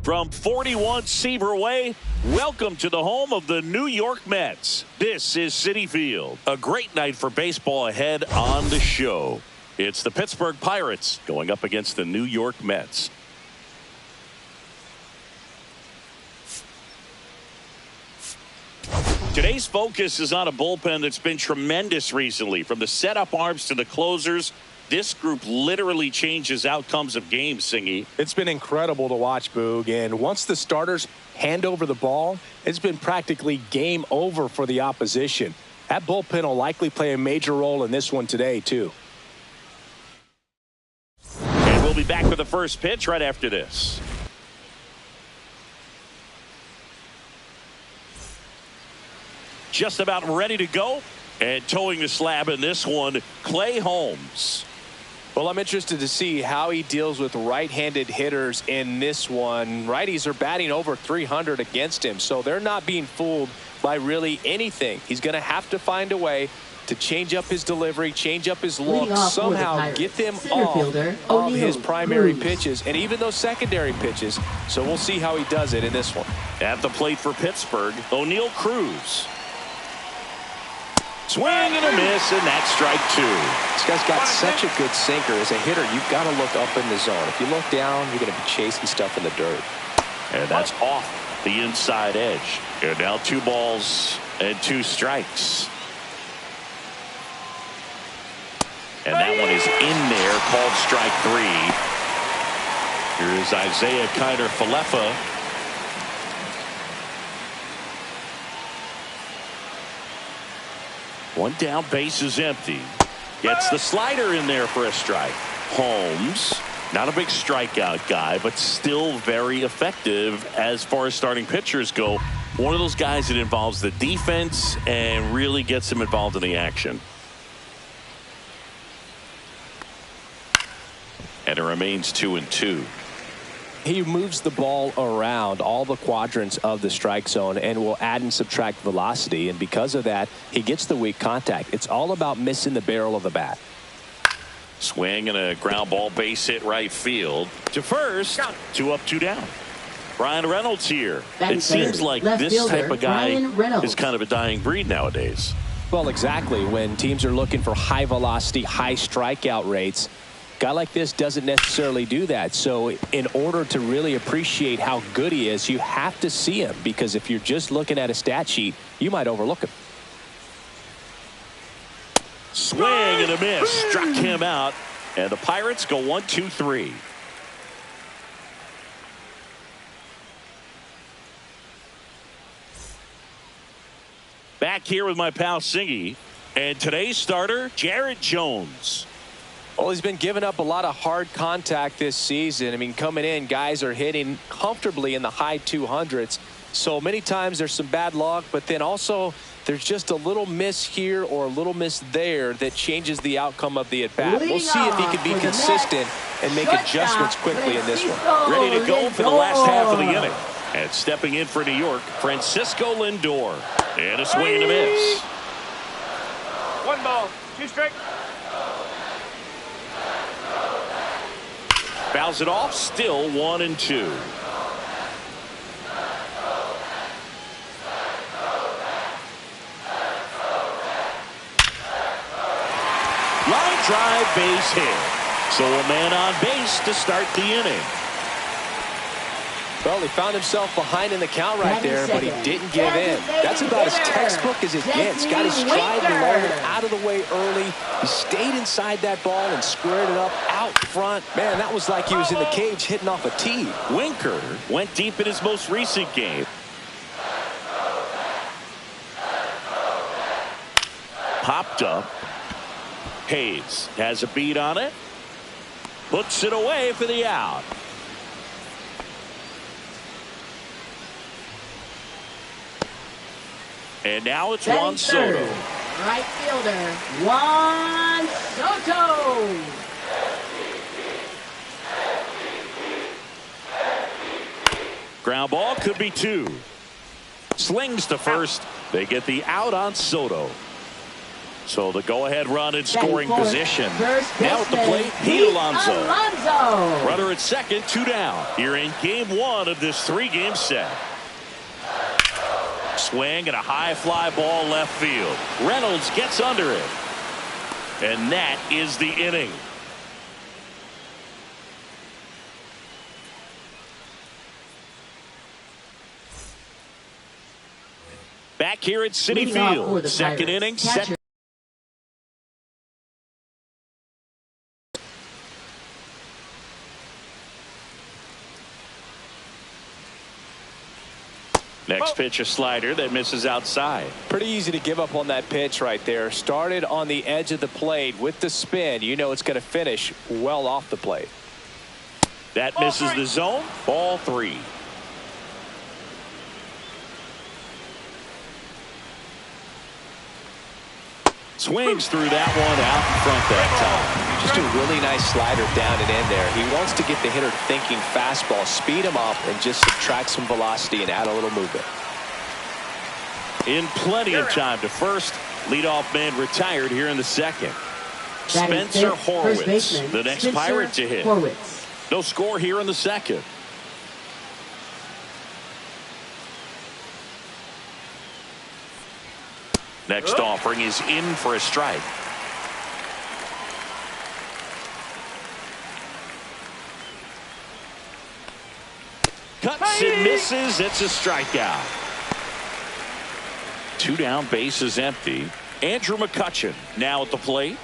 From 41 Seaver Way, welcome to the home of the New York Mets. This is Citi Field. A great night for baseball ahead on the show. It's the Pittsburgh Pirates going up against the New York Mets. Today's focus is on a bullpen that's been tremendous recently. From the setup arms to the closers, this group literally changes outcomes of games, Singy. It's been incredible to watch, Boog. And once the starters hand over the ball, it's been practically game over for the opposition. That bullpen will likely play a major role in this one today, too. And we'll be back with the first pitch right after this. Just about ready to go. And towing the slab in this one, Clay Holmes. Well, I'm interested to see how he deals with right-handed hitters in this one. Righties are batting over 300 against him, so they're not being fooled by really anything. He's going to have to find a way to change up his delivery, change up his look, somehow get them off of his primary pitches and even those secondary pitches. So we'll see how he does it in this one. At the plate for Pittsburgh, O'Neal Cruz. Swing and a miss, and that's strike two. This guy's got such a good sinker. As a hitter, you've got to look up in the zone. If you look down, you're going to be chasing stuff in the dirt. And that's off the inside edge. And now 2 balls and 2 strikes. And that one is in there, called strike 3. Here's Isaiah Kiner-Falefa. One down, base is empty. Gets the slider in there for a strike. Holmes, not a big strikeout guy, but still very effective as far as starting pitchers go. One of those guys that involves the defense and really gets him involved in the action. And it remains 2-2. He moves the ball around all the quadrants of the strike zone and will add and subtract velocity. And because of that, he gets the weak contact. It's all about missing the barrel of the bat. Swing and a ground ball, base hit right field. To first, 2 up, 2 down. Brian Reynolds here. It seems like this type of guy is kind of a dying breed nowadays. Well, exactly. When teams are looking for high velocity, high strikeout rates, a guy like this doesn't necessarily do that. So in order to really appreciate how good he is, you have to see him, because if you're just looking at a stat sheet, you might overlook him. Swing and a miss, struck him out, and the Pirates go 1-2-3. Back here with my pal Singy, and today's starter, Jared Jones. Well, he's been giving up a lot of hard contact this season. I mean, coming in, guys are hitting comfortably in the high 200s. So many times there's some bad luck, but then also there's just a little miss here or a little miss there that changes the outcome of the at-bat. We'll see if he can be consistent and make adjustments quickly in this one. Ready to go for the last half of the inning. And stepping in for New York, Francisco Lindor. And a swing and a miss. 1 ball, 2 strikes. Fouls it off, still 1-2. Line drive, base hit. So a man on base to start the inning. Well, he found himself behind in the count right there, but he didn't give in. That's about as textbook as it gets. Got his stride low, out of the way early. He stayed inside that ball and squared it up out front. Man, that was like he was in the cage hitting off a tee. Winker went deep in his most recent game. Popped up. Hayes has a beat on it. Puts it away for the out. And now it's Juan Soto. Right fielder, Juan Soto. Ground ball could be 2. Slings to first. They get the out on Soto. So the go-ahead run in scoring position. Now at the plate, Pete Alonso. Runner at second, 2 down. Here in game 1 of this 3-game set. Swing and a high fly ball left field. Reynolds gets under it. And that is the inning. Back here at Citi Field. Second inning. Set. Next pitch, a slider that misses outside. Pretty easy to give up on that pitch right there. Started on the edge of the plate with the spin. You know it's going to finish well off the plate. That misses the zone. Ball 3. Swings through that one out in front that time. Just a really nice slider down and in there. He wants to get the hitter thinking fastball, speed him up, and just subtract some velocity and add a little movement. In plenty of time to first. Leadoff man retired here in the second. Spencer Horwitz, the next Pirate to hit. No score here in the second. Next offering is in for a strike. Cuts and misses. It's a strikeout. 2 down, base is empty. Andrew McCutchen now at the plate.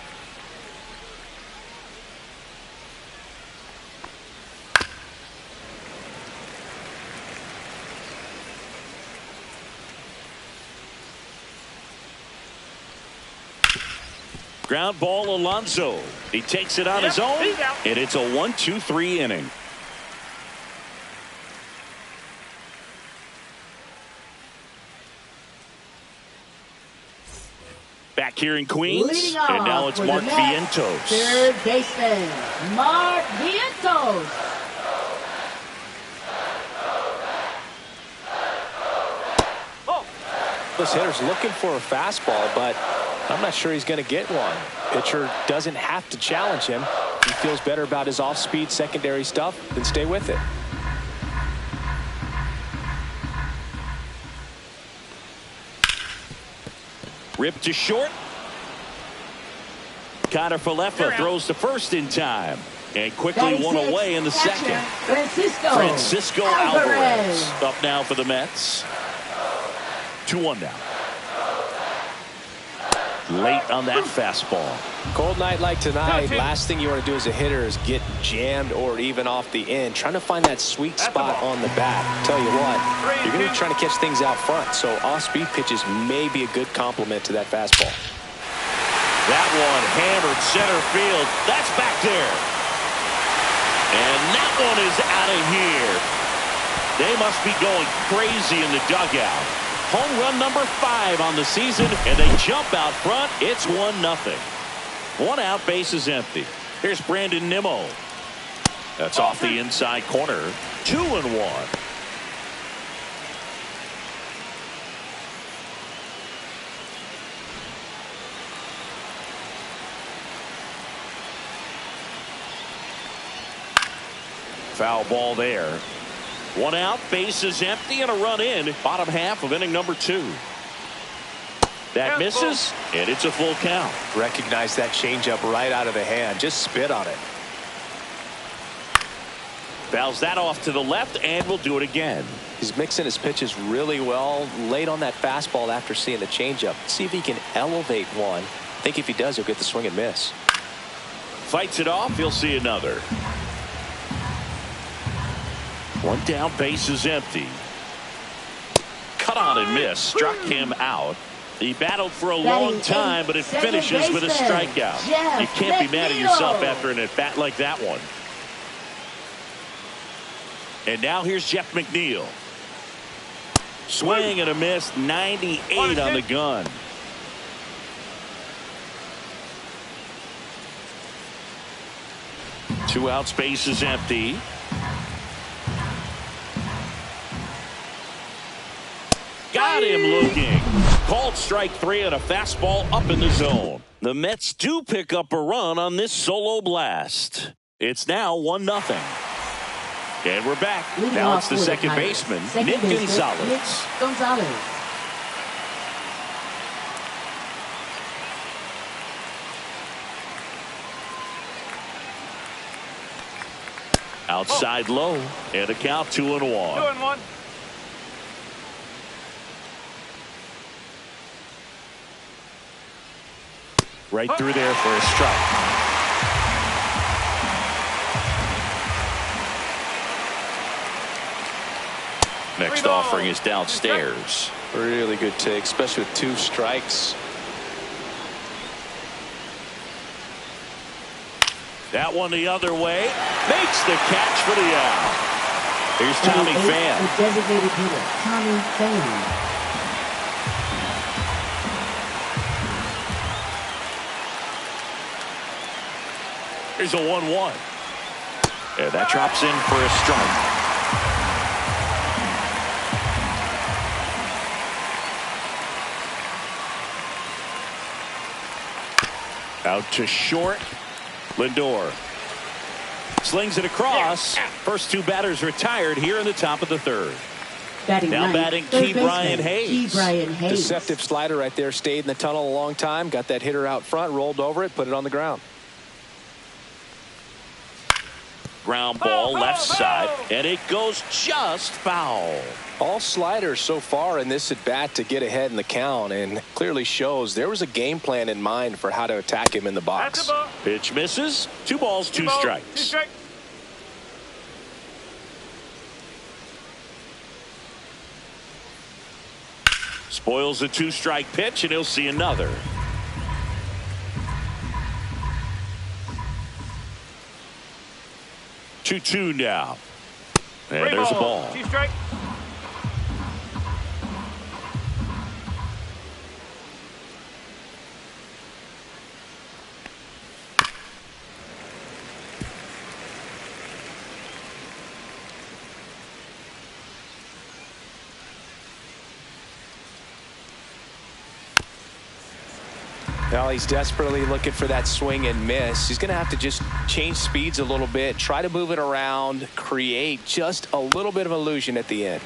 Ground ball, Alonso. He takes it on his own, and it's a 1-2-3 inning. Back here in Queens, and now it's Mark Vientos. Third baseman, Mark Vientos. This hitter's looking for a fastball, but I'm not sure he's going to get one. Pitcher doesn't have to challenge him. He feels better about his off-speed secondary stuff, then stay with it. Ripped to short. Connor Falefa throws to first in time. And quickly one away in the second. Francisco Alvarez up now for the Mets. 2-1 now. Late on that fastball. Cold night like tonight, last thing you want to do as a hitter is get jammed or even off the end. Trying to find that sweet spot on the bat. Tell you what, you're going to be trying to catch things out front, so off-speed pitches may be a good complement to that fastball. That one hammered center field. That's back there. And that one is out of here. They must be going crazy in the dugout. Home run number 5 on the season, and they jump out front. It's 1-0. 1 out, base is empty. Here's Brandon Nimmo. That's off the inside corner. 2-1. Foul ball there. 1 out, base is empty, and a run in. Bottom half of inning number 2. That misses, and it's a full count. Recognize that changeup right out of the hand. Just spit on it. Fouls that off to the left, and will do it again. He's mixing his pitches really well. Late on that fastball after seeing the changeup. See if he can elevate one. I think if he does, he'll get the swing and miss. Fights it off. He'll see another. 1 down, base is empty. Cut on and miss. Struck him out. He battled for a long time, but it finishes with a strikeout. You can't be mad at yourself after an at-bat like that one. And now here's Jeff McNeil. Swing and a miss. 98 on the gun. Two outs, base is empty. Got him looking. Called strike 3 and a fastball up in the zone. The Mets do pick up a run on this solo blast. It's now 1-0. And we're back. Now it's the second baseman, Nick Gonzalez. Outside low, and a count 2-1. 2-1. Right through there for a strike. Next offering is downstairs. Really good take, especially with 2 strikes. That one the other way. Makes the catch for the out. Here's Tommy Pham. The designated hitter, Tommy Pham. Here's a 1-1. And that drops in for a strike. Out to short. Lindor slings it across. First 2 batters retired here in the top of the 3rd. Now batting Gm42 Hayes. Deceptive slider right there. Stayed in the tunnel a long time. Got that hitter out front. Rolled over it. Put it on the ground. Ground ball left side, and it goes just foul. All sliders so far in this at bat to get ahead in the count, and clearly shows there was a game plan in mind for how to attack him in the box. Pitch misses. 2 balls, 2 strikes. Spoils a 2-strike pitch, and he'll see another. Two now. And there's a ball. 2 strike. Now he's desperately looking for that swing and miss. He's going to have to just change speeds a little bit, try to move it around, create just a little bit of illusion at the end.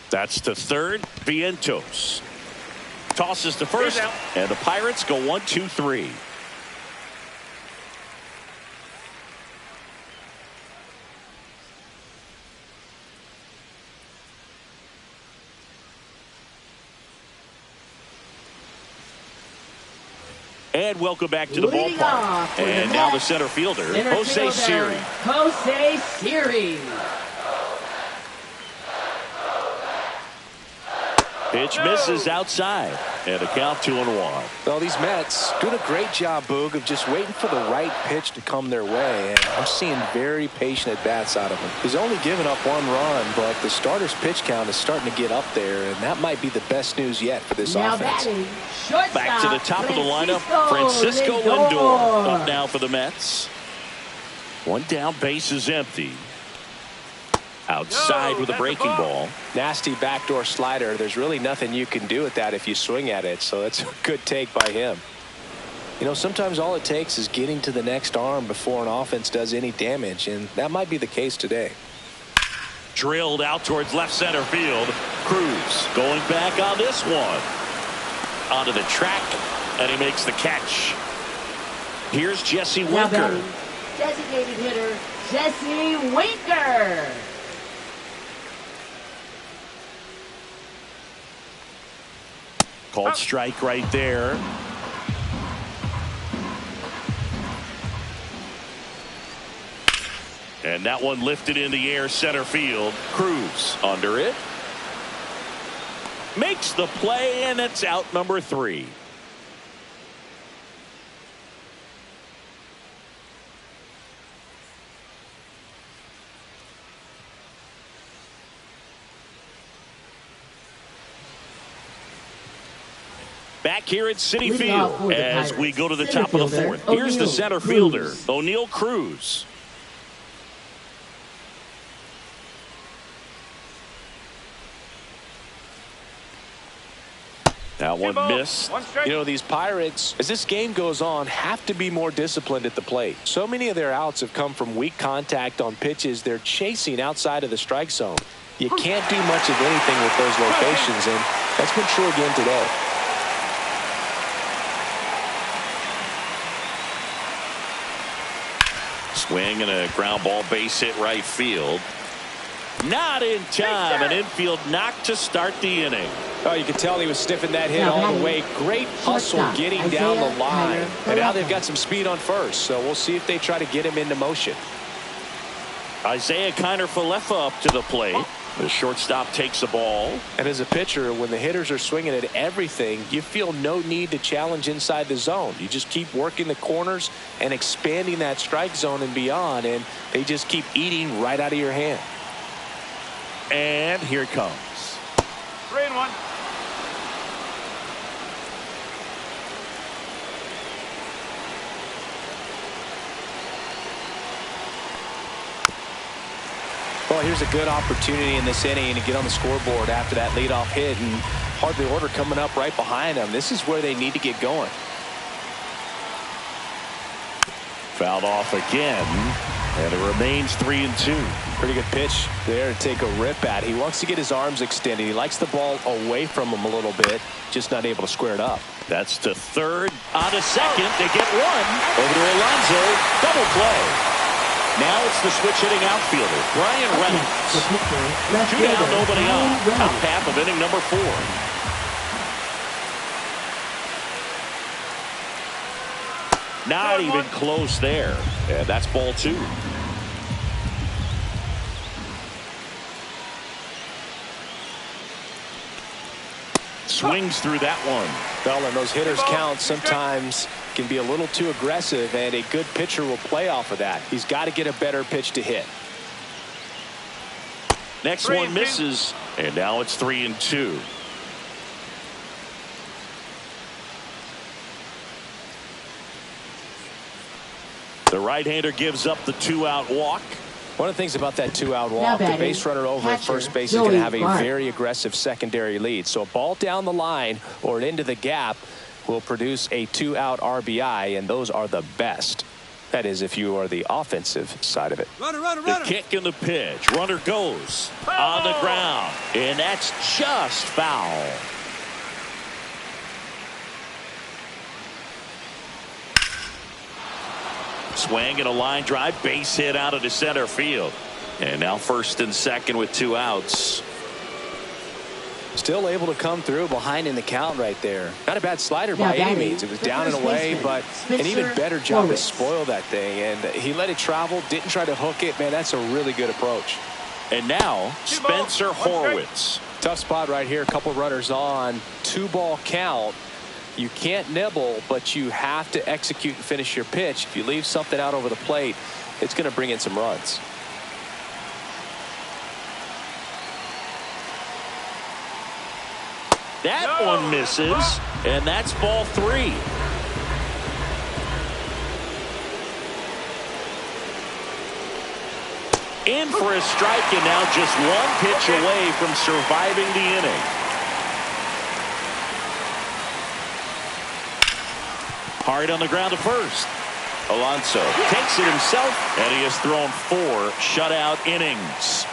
That's to third. Vientos tosses to first, and the Pirates go 1-2-3. And welcome back to the ballpark. And now the center fielder, Jose Siri. Jose Siri. Pitch misses outside, and a count 2-1. Well, these Mets doing a great job, Boog, of just waiting for the right pitch to come their way. And I'm seeing very patient at-bats out of him. He's only given up 1 run, but the starter's pitch count is starting to get up there, and that might be the best news yet for this offense. Back to the top of the lineup, Francisco Lindor up now for the Mets. 1 down, base is empty. Outside with a breaking ball. Nasty backdoor slider. There's really nothing you can do with that if you swing at it, so that's a good take by him. You know, sometimes all it takes is getting to the next arm before an offense does any damage, and that might be the case today. Drilled out towards left center field. Cruz going back on this one. Onto the track, and he makes the catch. Here's Jesse Winker. Designated hitter, Jesse Winker. Called strike right there. And that one lifted in the air, center field. Cruz under it. Makes the play, and it's out number 3. Back here at Citi Field as we go to the top of the 4th. Here's the center fielder, O'Neal Cruz. That one missed. You know, these Pirates, as this game goes on, have to be more disciplined at the plate. So many of their outs have come from weak contact on pitches they're chasing outside of the strike zone. You can't do much of anything with those locations, and that's been true again today. Swing and a ground ball, base hit right field. Not in time. An infield knock to start the inning. Oh, you can tell he was sniffing that hit all the way. Great hustle getting down the line. And now they've got some speed on first, so we'll see if they try to get him into motion. Isaiah Kiner-Falefa up to the plate. The shortstop takes the ball. And as a pitcher, when the hitters are swinging at everything, you feel no need to challenge inside the zone. You just keep working the corners and expanding that strike zone and beyond, and they just keep eating right out of your hand. And here it comes. 3-1. Well, here's a good opportunity in this inning to get on the scoreboard after that leadoff hit, and hardly order coming up right behind them. This is where they need to get going. Fouled off again, and it remains 3-2. Pretty good pitch there to take a rip at. He wants to get his arms extended. He likes the ball away from him a little bit, just not able to square it up. That's to third, on to second. They get one. Over to Alonso. Double play. Now it's the switch hitting outfielder, Brian Reynolds. 2 down, nobody on. Top half of inning number 4. Not even close there. And that's ball 2. Swings through that one. Well, and those hitters count sometimes can be a little too aggressive, and a good pitcher will play off of that. He's got to get a better pitch to hit. Next one misses, and now it's 3-2. The right-hander gives up the 2-out walk. One of the things about that 2-out walk, the base runner over at first base is going to have a very aggressive secondary lead. So a ball down the line or into the gap will produce a 2-out RBI, and those are the best. That is, if you are the offensive side of it. Runner. The kick and the pitch. Runner goes on the ground, and that's just foul. Swing and a line drive, base hit out of the center field. And now first and second with 2 outs. Still able to come through behind in the count right there. Not a bad slider by any means. It was down and away, but an even better job to spoil that thing. And he let it travel, didn't try to hook it. Man, that's a really good approach. And now Spencer Horwitz. Tough spot right here. A couple runners on. 2-ball count. You can't nibble, but you have to execute and finish your pitch. If you leave something out over the plate, it's going to bring in some runs. That one misses, and that's ball 3. In for a strike, and now just one pitch away from surviving the inning. Hard on the ground to first. Alonso takes it himself, and he has thrown 4 shutout innings.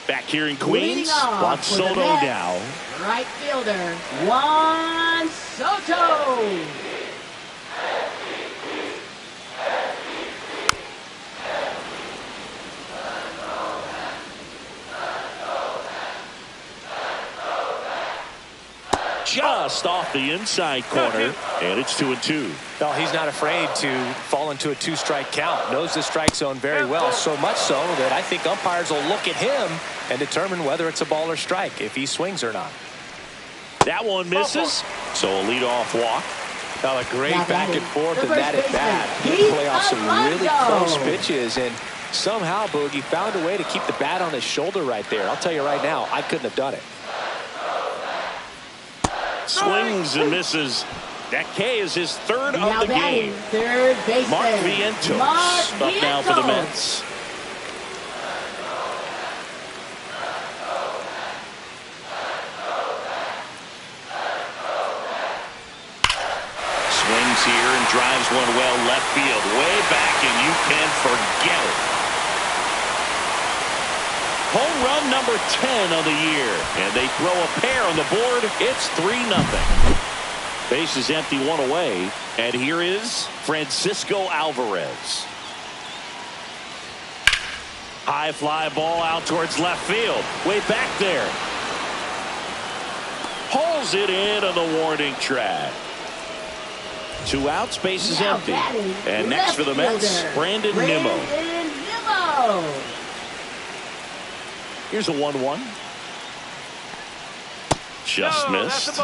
Back here in Queens, Juan Soto now. Right fielder, Juan Soto. just off the inside corner, and it's 2-2. No, he's not afraid to fall into a 2-strike count. Knows the strike zone very well, so much so that I think umpires will look at him and determine whether it's a ball or strike, if he swings or not. That one misses, so a leadoff walk. Now a great back and forth and that at bat. He play off some really close pitches, and somehow Boogie found a way to keep the bat on his shoulder right there. I'll tell you right now, I couldn't have done it. Swings and misses. That K is his third of the game. Third baseman. Mark Vientos up now for the Mets. Swings here and drives one well left field, way back, and you can forget it. Home run number 10 of the year, and they throw a pair on the board. It's 3-0. Base is empty, one away, and here is Francisco Alvarez. High fly ball out towards left field, way back there. Pulls it in on the warning track. 2 outs, base is empty. And next for the Mets, Brandon Nimmo. Here's a 1-1. Just missed.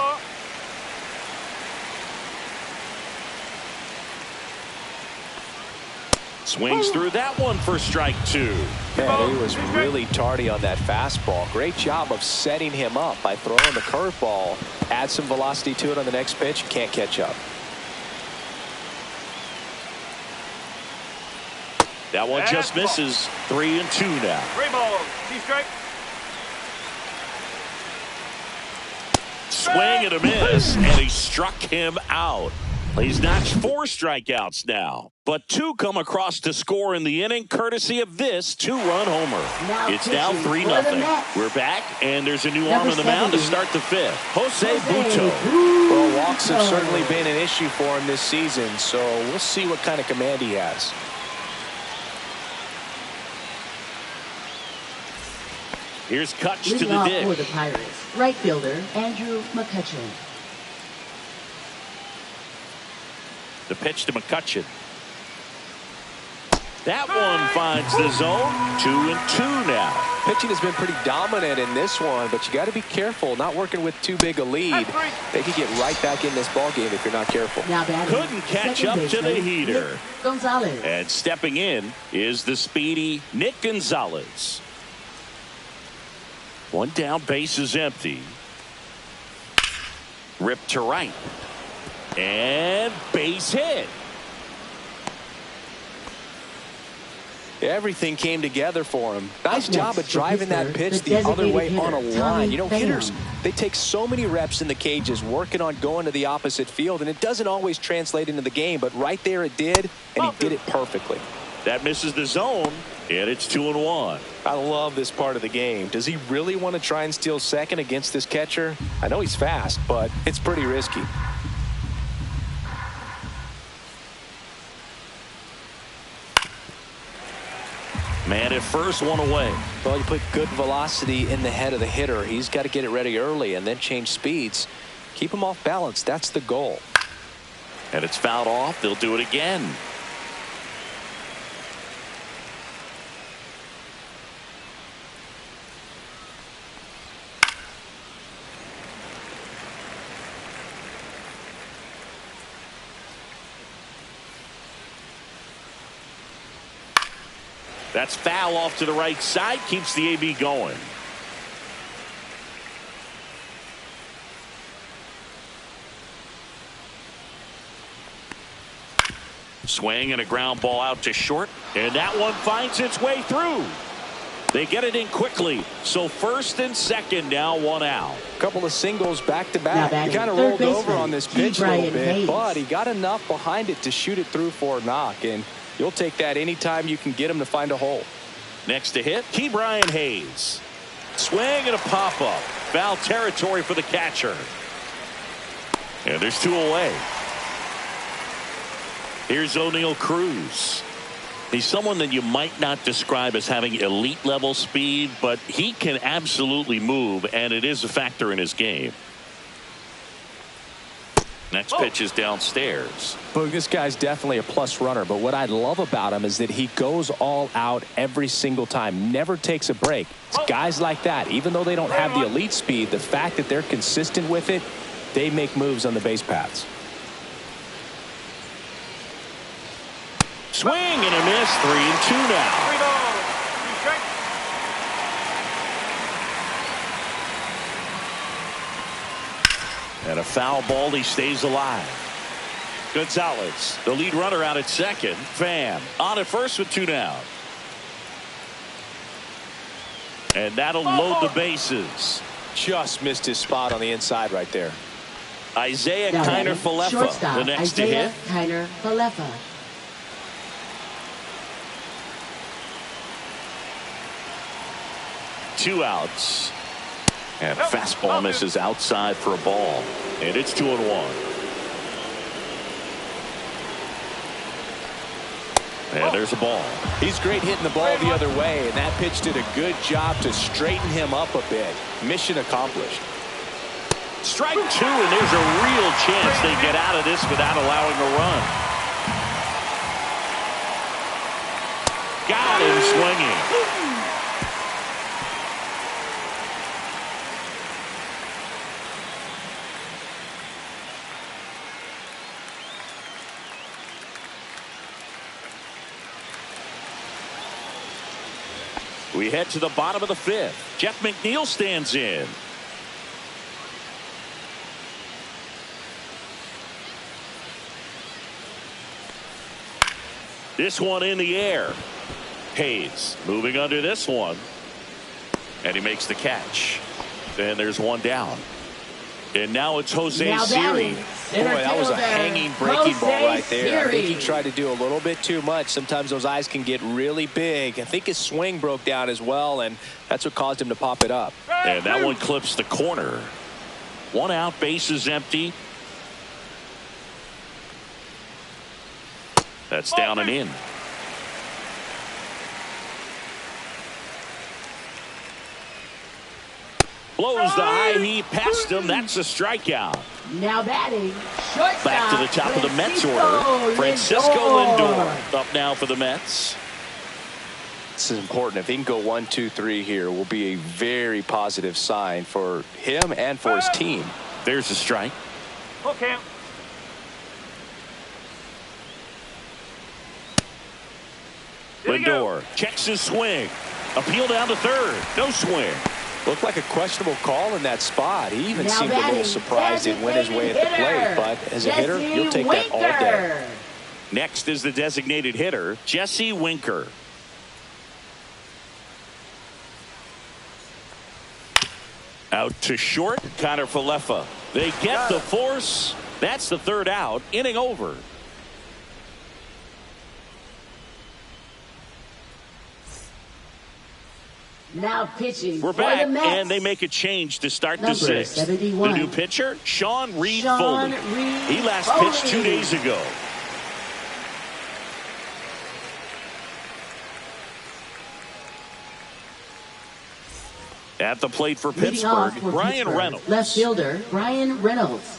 Swings through that one for strike 2. Man, he was really tardy on that fastball. Great job of setting him up by throwing the curveball. Add some velocity to it on the next pitch. Can't catch up. That one just misses. 3-2 now. 3 balls. 2 strike. Swing and a miss, and he struck him out. He's notched 4 strikeouts now, but 2 come across to score in the inning, courtesy of this 2-run homer. It's now 3-0. We're back, and there's a new arm on the mound to start the 5th. Jose Butto. Well, walks have certainly been an issue for him this season, so we'll see what kind of command he has. Here's Kutch to the dish. For the Pirates, right fielder Andrew McCutchen. The pitch to McCutchen. That one finds the zone. 2-2 now. Pitching has been pretty dominant in this one, but you got to be careful not working with too big a lead. They could get right back in this ball game if you're not careful. Couldn't catch up to the heater. Gonzalez. And stepping in is the speedy Nick Gonzalez. One down, base is empty. Ripped to right. And base hit. Everything came together for him. Nice job of driving that pitch the other way on a line. You know, hitters, they take so many reps in the cages working on going to the opposite field, and it doesn't always translate into the game, but right there it did, and he did it perfectly. That misses the zone, and it's 2-1. I love this part of the game. Does he really want to try and steal second against this catcher? I know he's fast, but it's pretty risky. Man at first, one away. Well, you put good velocity in the head of the hitter. He's got to get it ready early and then change speeds. Keep him off balance. That's the goal. And it's fouled off. They'll do it again. That's foul off to the right side. Keeps the AB going. Swing and a ground ball out to short. And that one finds its way through. They get it in quickly. So first and second now, 1 out. Couple of singles back to back. He kind of rolled over on this pitch a little bit, but he got enough behind it to shoot it through for a knock. And you'll take that anytime you can get him to find a hole. Next to hit, Ke'Bryan Hayes. Swing and a pop-up. Foul territory for the catcher. And there's 2 away. Here's O'Neal Cruz. He's someone that you might not describe as having elite level speed, but he can absolutely move, and it is a factor in his game. Next pitch is downstairs. Boog, this guy's definitely a plus runner, but what I love about him is that he goes all out every single time, never takes a break. It's guys like that, even though they don't have the elite speed, the fact that they're consistent with it, they make moves on the base paths. Swing and a miss. 3-2 now. And a foul ball. He stays alive. Gonzalez, the lead runner, out at second. Pham on at first with 2 down. And that'll load the bases. Just missed his spot on the inside right there. Isaiah Kiner-Falefa, the next to hit. Kiner-Falefa. Two outs. And fastball misses outside for a ball. And it's 2-1. And there's a ball. He's great hitting the ball the other way, and that pitch did a good job to straighten him up a bit. Mission accomplished. Strike 2, and there's a real chance they get out of this without allowing a run. Got him swinging. We head to the bottom of the 5th. Jeff McNeil stands in. This one in the air. Hayes moving under this one. And he makes the catch. And there's one down. And now it's Jose Siri. Boy, that was a hanging breaking ball right there. I think he tried to do a little bit too much. Sometimes those eyes can get really big. I think his swing broke down as well, and that's what caused him to pop it up. And that one clips the corner. 1 out, base is empty. That's down and in. Blows the high knee past him. That's a strikeout. Now batting, shortstop. Back to the top of the Mets order. Francisco Lindor up now for the Mets. This is important. If he can go 1, 2, 3 here, will be a very positive sign for him and for his team. There's a strike. Okay. Lindor checks his swing. Appeal down to third. No swing. Looked like a questionable call in that spot. He even seemed a little surprised it went his way at the plate. But as a hitter, you'll take that all day. Next is the designated hitter, Jesse Winker. Out to short, Kiner-Falefa. They get the force. That's the 3rd out. Inning over. Now pitching. We're back, and they make a change to start the 6th. 71. The new pitcher, Sean Reed Foley. He last pitched 2 days ago. At the plate for Pittsburgh, Brian Reynolds. Left fielder, Brian Reynolds.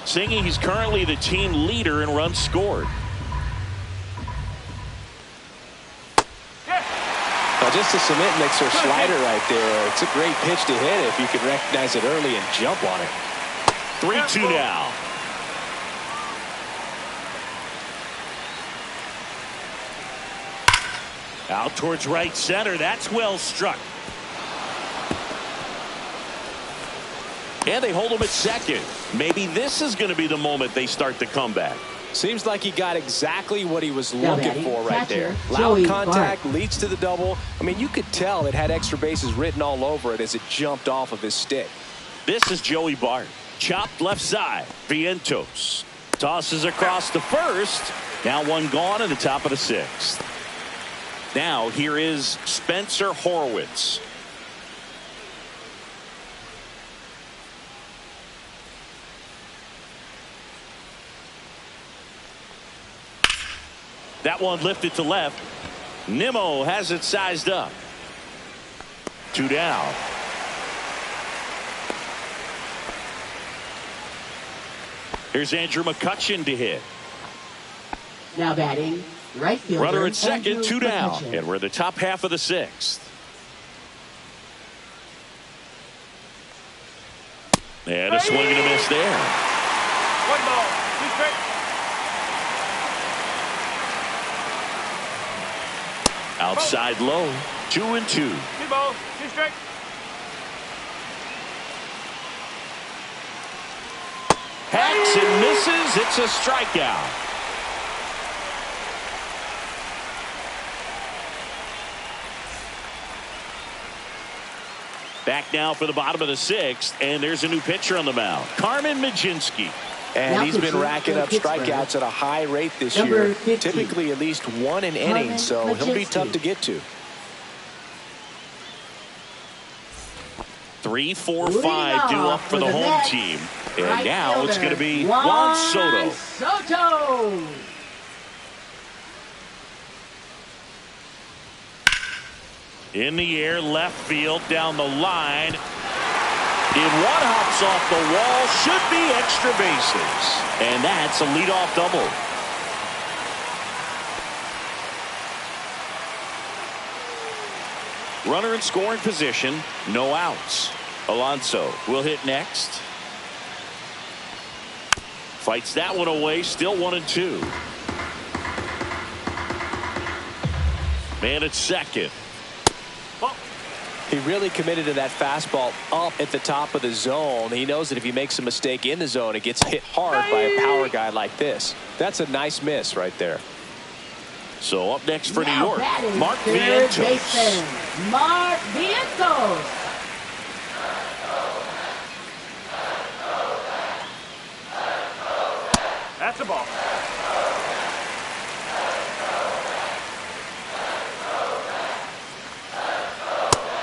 Singing, he's currently the team leader in runs scored. Now just a cement mixer slider right there. It's a great pitch to hit if you can recognize it early and jump on it. 3-2 now. Out towards right center. That's well struck. And they hold him at second. Maybe this is going to be the moment they start the comeback. Seems like he got exactly what he was looking for right there. Loud contact leads to the double. I mean, you could tell it had extra bases written all over it as it jumped off of his stick. This is Joey Bart. Chopped left side. Vientos tosses across the first. Now one gone in the top of the 6th. Now here is Spencer Horwitz. That one lifted to left. Nimmo has it sized up. 2 down. Here's Andrew McCutchen to hit. Now batting, right fielder. Runner at second, Andrew 2 down. McCutchen. And we're in the top half of the 6th. And a swing and a miss there. 1 ball, 2 strikes. Outside low, 2-2. 2 balls, 2 strikes. Hacks and misses. It's a strikeout. Back now for the bottom of the 6th, and there's a new pitcher on the mound, Carmen Majinski. And he's been racking up strikeouts at a high rate this year. Typically at least 1 an inning, so he'll be tough to get to. 3, 4, 5 due up for the home team. And now it's going to be Juan Soto. In the air, left field, down the line. If one hops off the wall, should be extra bases. And that's a leadoff double. Runner in scoring position, no outs. Alonso will hit next. Fights that one away, still 1-2. Man at second. He really committed to that fastball up at the top of the zone. He knows that if he makes a mistake in the zone, it gets hit hard by a power guy like this. That's a nice miss right there. So up next for New York, Mark Third Vientos. baseman, Mark Vientos. That's a ball.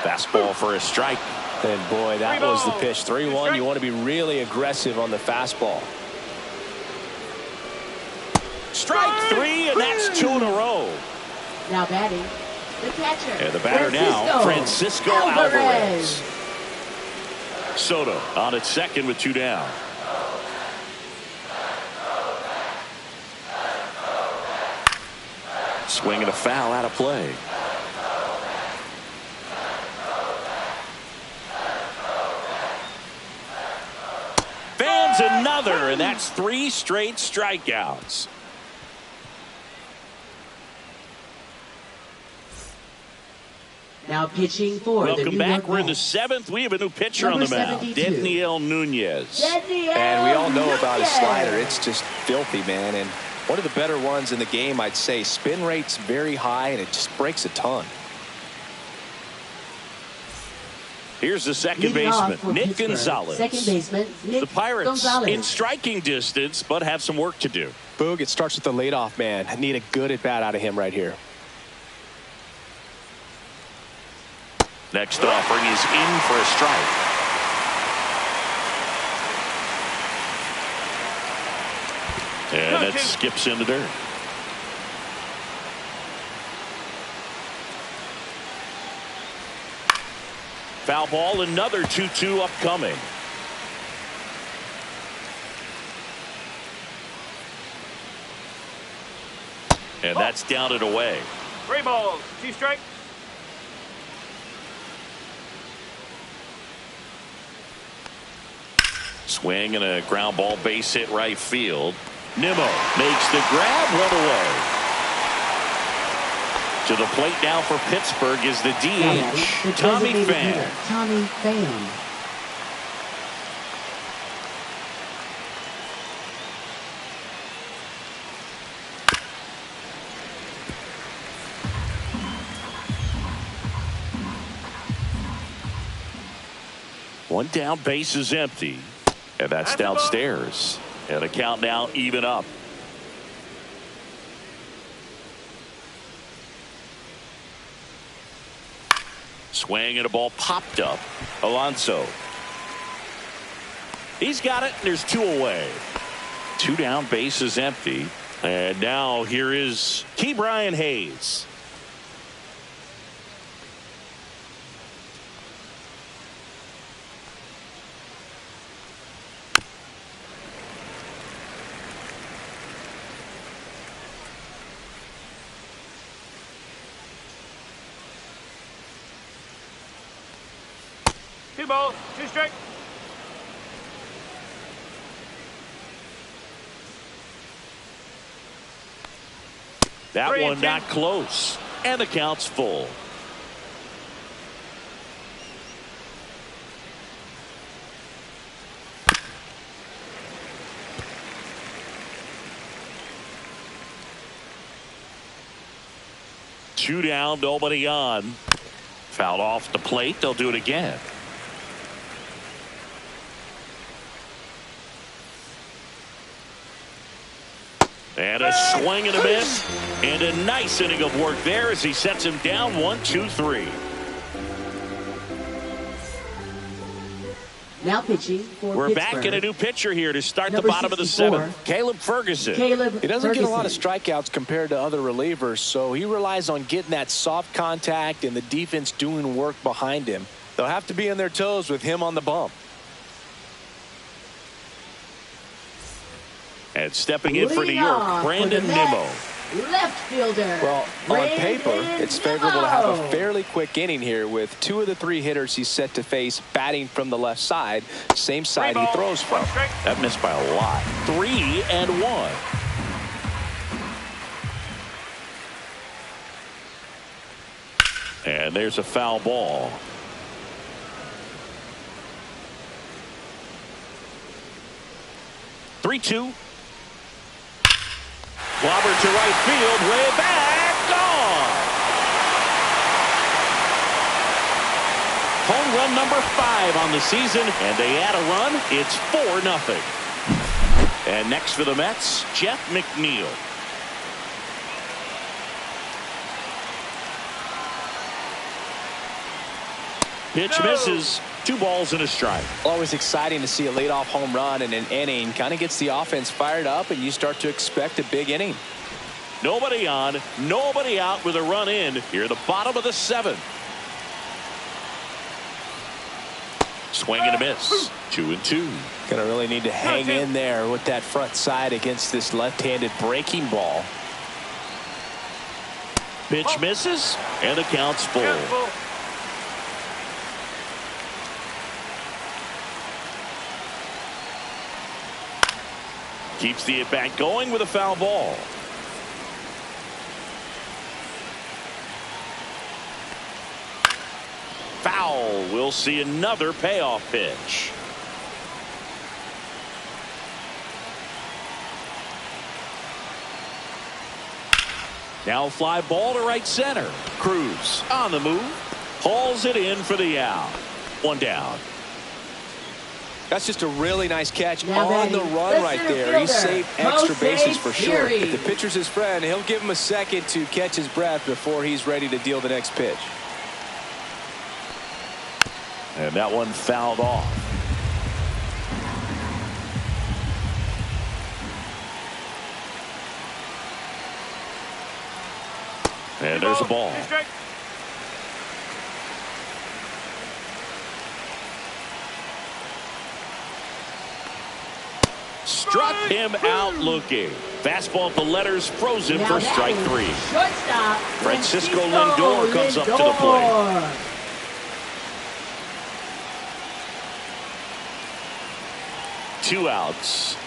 Fastball for a strike. And boy, that was the pitch. 3-1. You want to be really aggressive on the fastball. Strike 3, and that's 2 in a row. Now batting, the catcher. And the batter now, Francisco Alvarez. Soto on at second with 2 down. Swing and a foul out of play. Fans another, and that's 3 straight strikeouts. Now pitching for the Welcome New back. York We're in the Mets. 7th. We have a new pitcher on the Number mound, 72. Daniel Nunez. And we all know about his slider. It's just filthy, man. And one of the better ones in the game, I'd say. Spin rate's very high, and it just breaks a ton. Here's the second Leading off baseman, for Nick Pittsburgh, Gonzalez. Second baseman, Nick The Pirates Gonzalez. in striking distance, but have some work to do. Boog, it starts with the leadoff man. I need a good at-bat out of him right here. Next offering is in for a strike. And that skips into dirt. Foul ball, another 2-2 upcoming. And that's down and away. 3 balls, 2 strikes. Swing and a ground ball, base hit right field. Nimmo makes the grab, 1 away. To the plate now for Pittsburgh is the DH, Tommy Pham. Tommy Pham. One down, base is empty. And that's downstairs. And the count now even up. Swing and a ball popped up. Alonso. He's got it. There's 2 away. 2 down, base is empty. And now here is Ke'Bryan Hayes. 2 balls, 2 strikes. That 3 and one 2. not close. And the count's full. Two down, nobody on. Fouled off the plate. They'll do it again. And a swing and a miss. And a nice inning of work there as he sets him down 1-2-3. Now pitching for We're Pittsburgh. back in a new pitcher here to start Number the bottom of the 64. seventh. Caleb Ferguson. He doesn't get a lot of Ferguson. strikeouts compared to other relievers, so he relies on getting that soft contact and the defense doing work behind him. They'll have to be on their toes with him on the bump. And stepping in for New Leading York, off for Brandon the Nimmo. Mets, left fielder. Well, on Brandon paper, it's favorable to have a Nimmo. fairly quick inning here with 2 of the 3 hitters he's set to face batting from the left side, same side he throws from. 1 strike. That missed by a lot. 3-1. And there's a foul ball. Three-two. Clobbered to right field, way back, gone. Home run number 5 on the season, and they add a run. It's 4-0. And next for the Mets, Jeff McNeil. Pitch misses. 2 balls and a strike. Always exciting to see a leadoff home run in an inning. Kind of gets the offense fired up, and you start to expect a big inning. Nobody on, nobody out with a run in here at the bottom of the 7th. Swing and a miss. 2-2. Gonna really need to hang in there with that front side against this left-handed breaking ball. Pitch misses, and the count's full. Count full. Keeps the at-bat going with a foul ball. Foul. We'll see another payoff pitch. Now fly ball to right center. Cruz on the move. Hauls it in for the out. 1 down. That's just a really nice catch Now on the batting, run the right center there. He fielder, saved extra Jose bases for sure. Siri. If the pitcher's his friend, he'll give him a second to catch his breath before he's ready to deal the next pitch. And that one fouled off. And there's a ball. 2 strikes. Struck him out looking. Fastball at the letters, frozen Now for strike batting, 3. Shortstop Francisco Lindor comes up to the plate. Lindor. Two outs.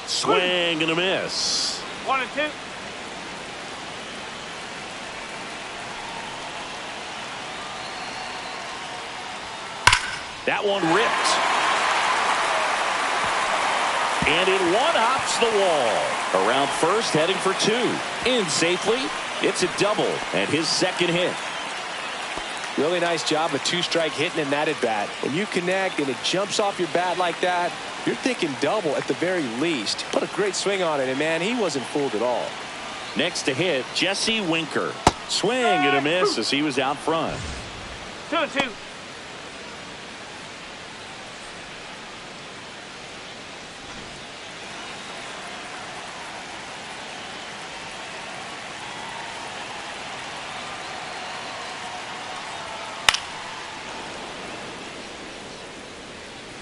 Swing and a miss. 1 and 2. That one ripped. And it one-hops the wall. Around first, heading for 2. In safely. It's a double and his second hit. Really nice job of 2-strike hitting in that at bat. When you connect and it jumps off your bat like that, you're thinking double at the very least. Put a great swing on it, and man, he wasn't fooled at all. Next to hit, Jesse Winker. Swing and a miss as he was out front. 2 and 2.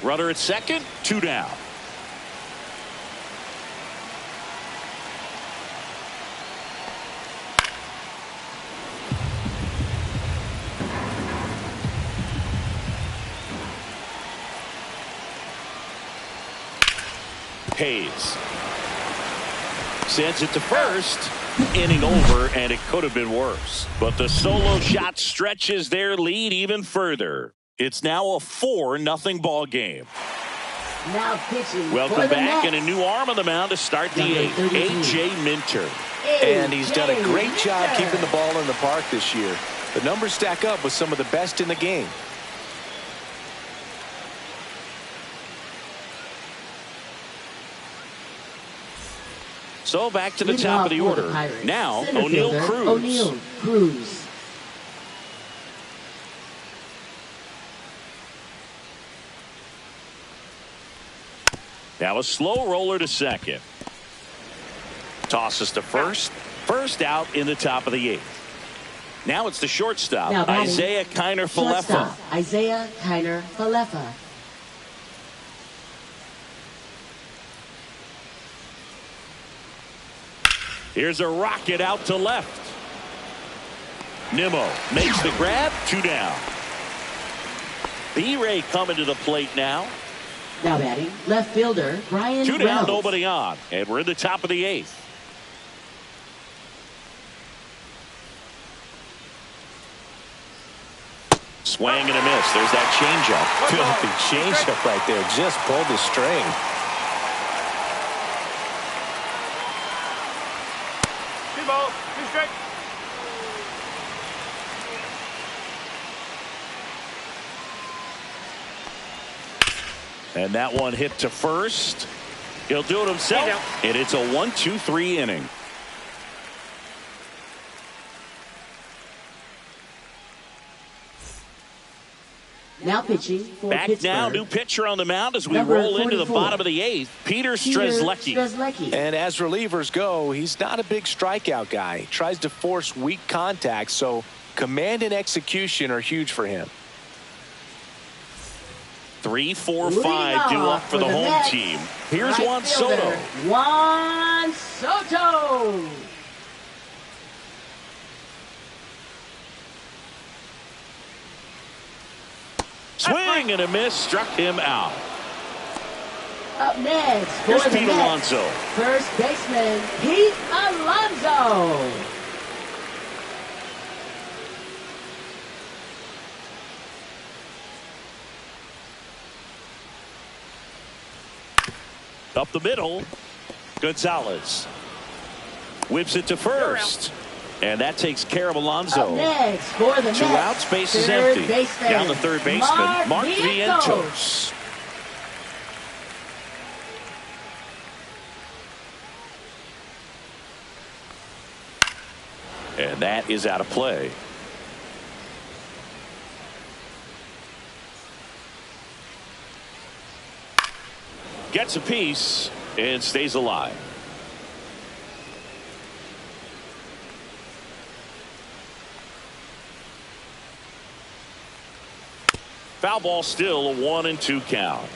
Runner at second, 2 down. Hayes sends it to first. Inning over, and it could have been worse. But the solo shot stretches their lead even further. It's now a 4-0 ball game. Now pitching. Welcome back, and a new arm on the mound to start the eighth. A.J. Minter. And he's done a great job keeping the ball in the park this year. The numbers stack up with some of the best in the game. So back to the top of the order. Now, O'Neal Cruz. Now a slow roller to second. Tosses to first. First out in the top of the eighth. Now it's the shortstop, Isaiah Kiner-Falefa. Isaiah Kiner-Falefa. Here's a rocket out to left. Nimmo makes the grab. 2 down. B-Ray coming to the plate now. Now batting, left fielder, Brian 2 down, Reynolds. nobody on. And we're in the top of the eighth. Swing and a miss. There's that changeup. Filthy changeup right there. Just pulled the string. Ball, 2 strikes. And that one hit to first. He'll do it himself. And it's a 1-2-3 inning. Now pitching for Back Pittsburgh. now, new pitcher on the mound as we Number roll into the 44. bottom of the eighth. Peter Strzelecki. And as relievers go, he's not a big strikeout guy. He tries to force weak contact, so command and execution are huge for him. 3, 4, 5 due up for the home Mets. team. Here's Right Juan fielder, Soto. Juan Soto. Swing and a miss, struck him out. Up next for Here's the Pete Mets, Alonso. first baseman Pete Alonso. Up the middle, Gonzalez whips it to first. And that takes care of Alonso. Up next for the 2 Mets, out, space is third empty. baseman, Down the third baseman, Mark Vientos. Vientos. And that is out of play. Gets a piece and stays alive. Foul ball, still a 1-2 count.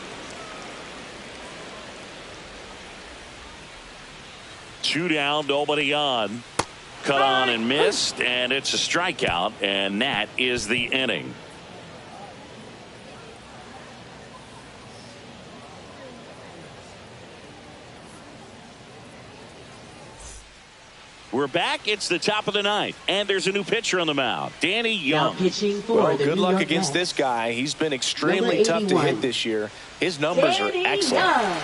2 down, nobody on. Cut on and missed, and it's a strikeout, and that is the inning. We're back. It's the top of the ninth, and there's a new pitcher on the mound, Danny Now Young. pitching for Well, the good New luck York against Mets. this guy. He's been extremely Number tough to 81. hit this year. His numbers are Danny excellent. Young.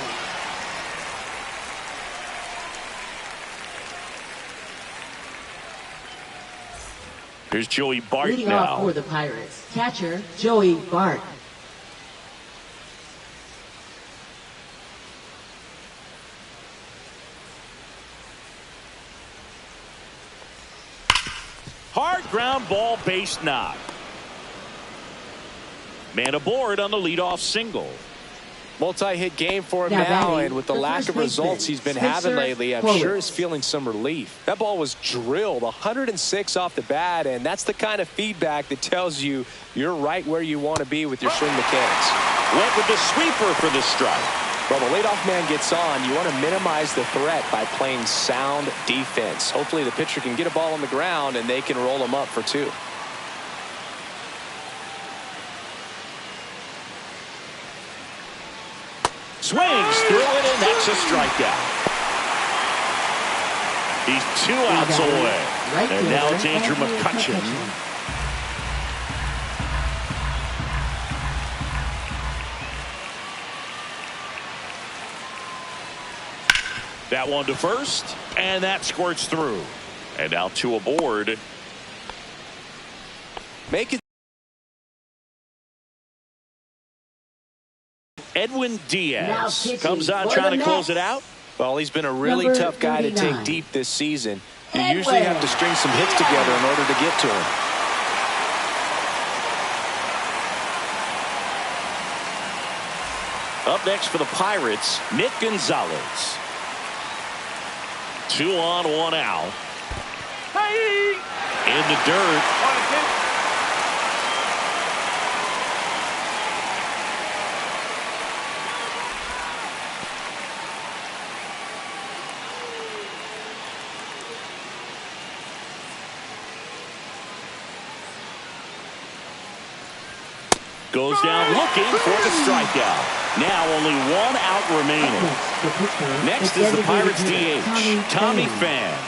Here's Joey Bart Leading off now. for the Pirates, catcher Joey Bart. Hard ground ball, base knock. Man aboard on the leadoff single. Multi-hit game for him Now now, batting, and with the the lack first of results baseman, he's been Spencer having lately, I'm Pujols. sure he's feeling some relief. That ball was drilled 106 off the bat, and that's the kind of feedback that tells you you're right where you want to be with your swing mechanics. Went with the sweeper for the strike. Well, the leadoff man gets on. You want to minimize the threat by playing sound defense. Hopefully the pitcher can get a ball on the ground and they can roll him up for 2. Swings through it And that's a strikeout. He's 2 outs away. And now it's Andrew McCutchen. That one to first, and that squirts through. And now 2 aboard. Make it. Edwin Diaz comes on trying to close it out. Well, he's been a really tough guy to take deep this season. You usually have to string some hits together in order to get to him. Up next for the Pirates, Nick Gonzalez. 2 on, 1 out. Hey! In the dirt. Goes down looking for the strikeout. Now only 1 out remaining. Next is the Pirates DH, Tommy Pham.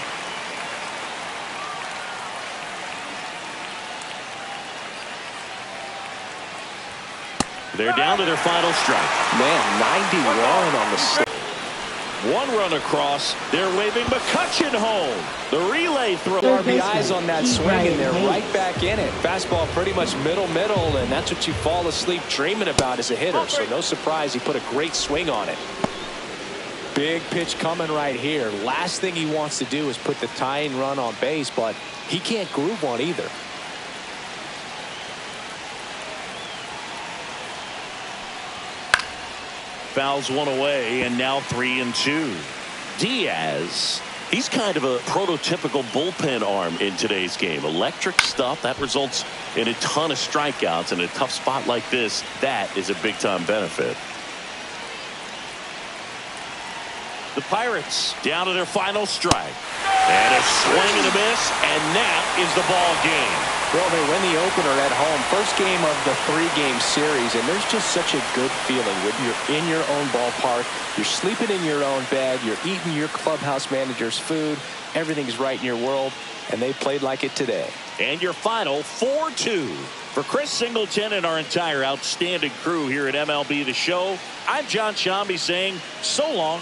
They're down to their final strike. Man, 91 on the slip. 1 run across. They're waving McCutchen home. The relay throw. RBIs on that swing, and they're right back in it. Fastball pretty much middle, and that's what you fall asleep dreaming about as a hitter. So no surprise, he put a great swing on it. Big pitch coming right here. Last thing he wants to do is put the tying run on base, but he can't groove one either. Fouls 1 away, and now 3-2. Diaz, he's kind of a prototypical bullpen arm in today's game. Electric stuff that results in a ton of strikeouts. In a tough spot like this, that is a big-time benefit. The Pirates down to their final strike. And a swing and a miss, and that is the ball game. Well, they win the opener at home. First game of the 3-game series, and there's just such a good feeling when you're in your own ballpark. You're sleeping in your own bed. You're eating your clubhouse manager's food. Everything's right in your world, and they played like it today. And your final 4-2. For Chris Singleton and our entire outstanding crew here at MLB The Show, I'm John Shambi saying so long